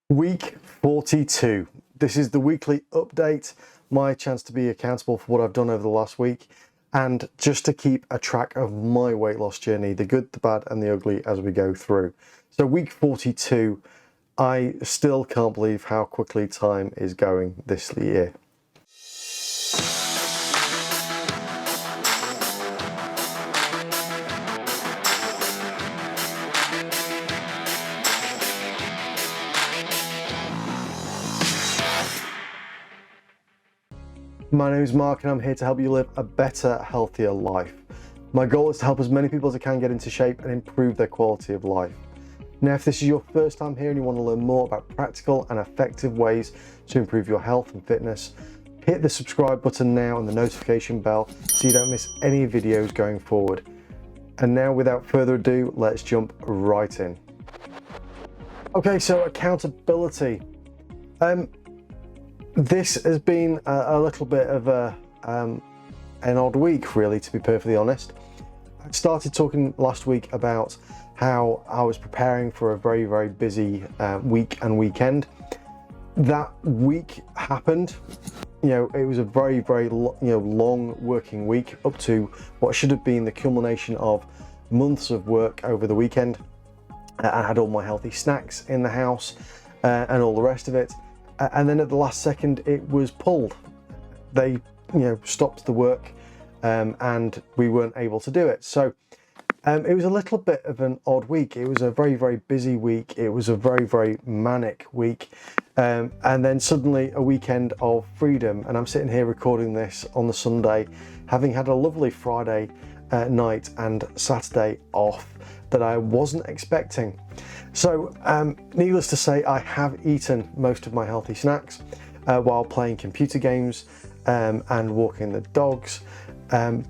Week 42. This is the weekly update, my chance to be accountable for what I've done over the last week and just to keep a track of my weight loss journey, the good, the bad and the ugly as we go through. So week 42, I still can't believe how quickly time is going this year. My name is Mark and I'm here to help you live a better, healthier life. My goal is to help as many people as I can get into shape and improve their quality of life. Now, if this is your first time here and you want to learn more about practical and effective ways to improve your health and fitness, hit the subscribe button now and the notification bell so you don't miss any videos going forward. And now, without further ado, let's jump right in. Okay, so accountability. This has been a little bit of an odd week, really, to be perfectly honest. I started talking last week about how I was preparing for a very, very busy week and weekend. That week happened. It was a very, very long working week up to what should have been the culmination of months of work over the weekend. I had all my healthy snacks in the house and all the rest of it. And then at the last second, it was pulled. They, stopped the work and we weren't able to do it. So it was a little bit of an odd week. It was a very, very busy week. It was a very, very manic week. And then suddenly a weekend of freedom. And I'm sitting here recording this on the Sunday, having had a lovely Friday night and Saturday off that I wasn't expecting. So needless to say, I have eaten most of my healthy snacks while playing computer games and walking the dogs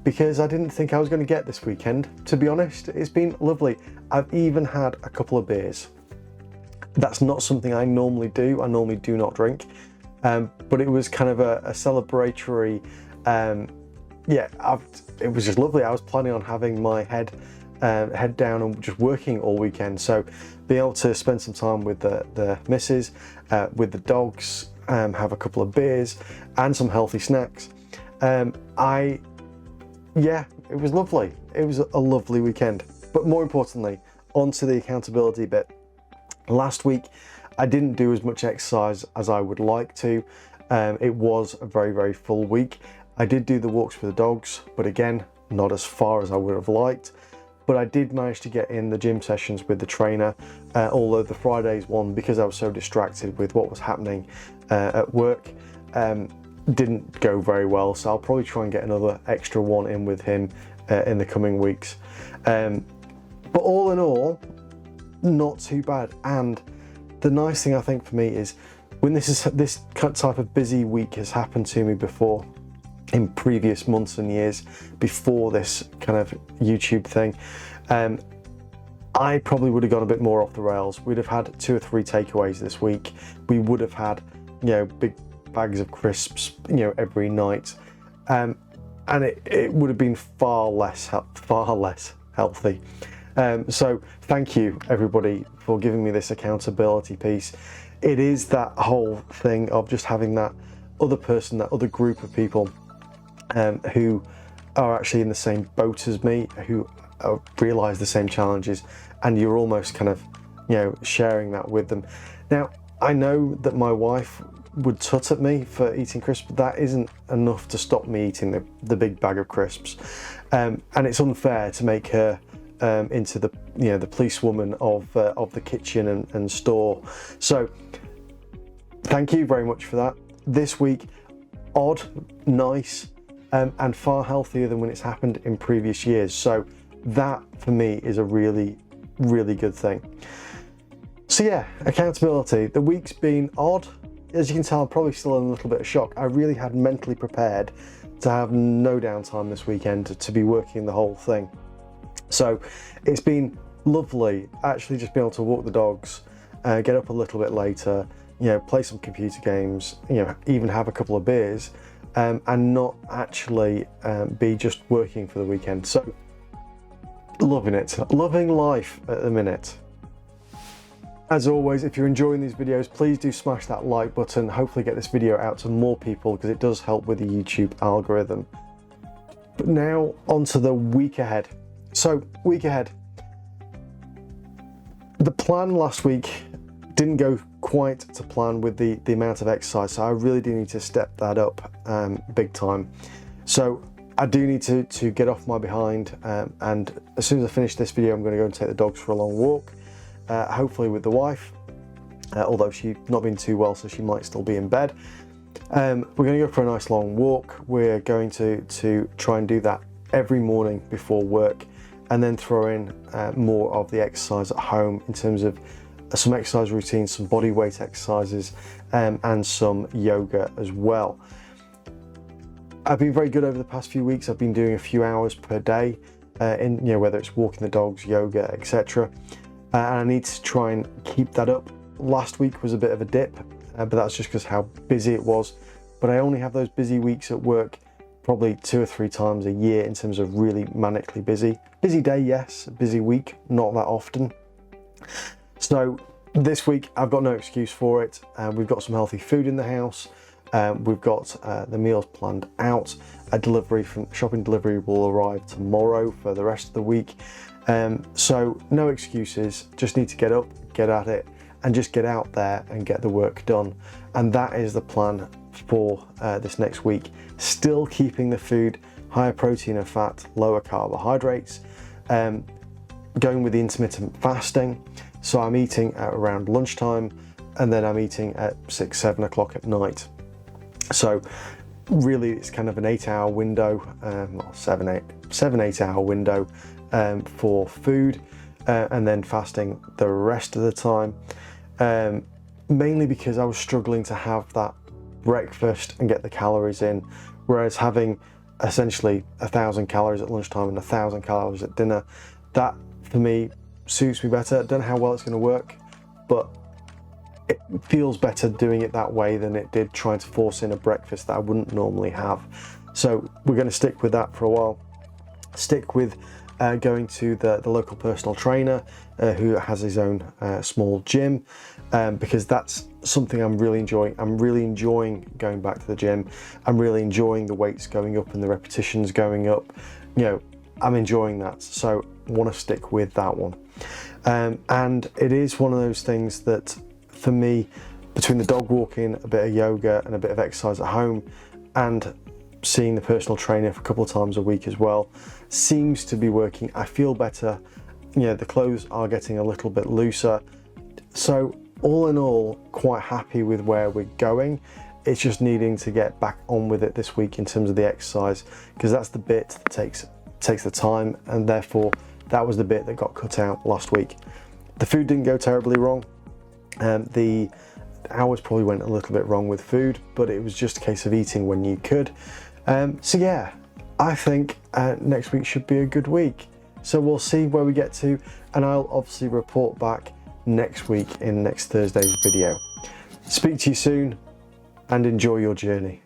because I didn't think I was going to get this weekend. To be honest, it's been lovely. I've even had a couple of beers. That's not something I normally do. I normally do not drink, but it was kind of a celebratory, it was just lovely. I was planning on having my head down and just working all weekend, so being able to spend some time with the missus, with the dogs, have a couple of beers and some healthy snacks. It was lovely. It was a lovely weekend. But more importantly, on to the accountability bit. Last week I didn't do as much exercise as I would like to. It was a very, very full week. I did do the walks with the dogs, but again, not as far as I would have liked. But I did manage to get in the gym sessions with the trainer, although the Fridays one, because I was so distracted with what was happening at work, didn't go very well. So I'll probably try and get another extra one in with him in the coming weeks. But all in all, not too bad. And the nice thing I think for me is when this type of busy week has happened to me before, in previous months and years before this kind of YouTube thing, I probably would have gone a bit more off the rails. We'd have had 2 or 3 takeaways this week. We would have had, big bags of crisps, every night. And it would have been far less healthy. So thank you everybody for giving me this accountability piece. It is that whole thing of just having that other person, that other group of people who are actually in the same boat as me, who realize the same challenges, and you're almost kind of, sharing that with them. Now, I know that my wife would tut at me for eating crisps, but that isn't enough to stop me eating the big bag of crisps. And it's unfair to make her into the policewoman of the kitchen and store. So thank you very much for that. This week, odd, nice, and far healthier than when it's happened in previous years. So that for me is a really, really good thing. So yeah, accountability. The week's been odd. As you can tell, I'm probably still in a little bit of shock. I really had mentally prepared to have no downtime this weekend, to be working the whole thing. So it's been lovely actually just being able to walk the dogs, get up a little bit later, play some computer games, even have a couple of beers, and not actually be just working for the weekend. So loving it, loving life at the minute. As always, if you're enjoying these videos, please do smash that like button. Hopefully get this video out to more people because it does help with the YouTube algorithm. But now onto the week ahead. So, week ahead. The plan last week didn't go quite to plan with the amount of exercise, so I really do need to step that up big time. So I do need to get off my behind, and as soon as I finish this video, I'm going to go and take the dogs for a long walk, hopefully with the wife, although she's not been too well, so she might still be in bed. We're going to go for a nice long walk. We're going to try and do that every morning before work, and then throw in more of the exercise at home in terms of some exercise routines, some body weight exercises, and some yoga as well. I've been very good over the past few weeks. I've been doing a few hours per day, whether it's walking the dogs, yoga, etc. And I need to try and keep that up. Last week was a bit of a dip, but that's just because how busy it was. But I only have those busy weeks at work probably 2 or 3 times a year in terms of really manically busy. Busy day, yes. Busy week, not that often. So this week I've got no excuse for it. We've got some healthy food in the house. We've got the meals planned out. A delivery from shopping delivery will arrive tomorrow for the rest of the week. So no excuses, just need to get up, get at it, and just get out there and get the work done. And that is the plan for this next week. Still keeping the food higher protein and fat, lower carbohydrates, going with the intermittent fasting. So I'm eating at around lunchtime, and then I'm eating at 6, 7 o'clock at night. So really it's kind of an 8-hour window, or 7-8 hour window for food, and then fasting the rest of the time. Mainly because I was struggling to have that breakfast and get the calories in, whereas having essentially 1,000 calories at lunchtime and 1,000 calories at dinner, that for me suits me better. I don't know how well it's going to work, but it feels better doing it that way than it did trying to force in a breakfast that I wouldn't normally have. So we're going to stick with that for a while. Stick with going to the local personal trainer who has his own small gym, because that's something I'm really enjoying. I'm really enjoying going back to the gym. I'm really enjoying the weights going up and the repetitions going up. I'm enjoying that, so I want to stick with that one. And it is one of those things that for me, between the dog walking, a bit of yoga and a bit of exercise at home, and seeing the personal trainer for a couple of times a week as well, seems to be working. I feel better. The clothes are getting a little bit looser. So all in all, quite happy with where we're going. It's just needing to get back on with it this week in terms of the exercise, because that's the bit that takes the time, and therefore that was the bit that got cut out last week. The food didn't go terribly wrong. The hours probably went a little bit wrong with food, but it was just a case of eating when you could. So yeah, I think next week should be a good week. So we'll see where we get to, and I'll obviously report back next week in next Thursday's video. Speak to you soon, and enjoy your journey.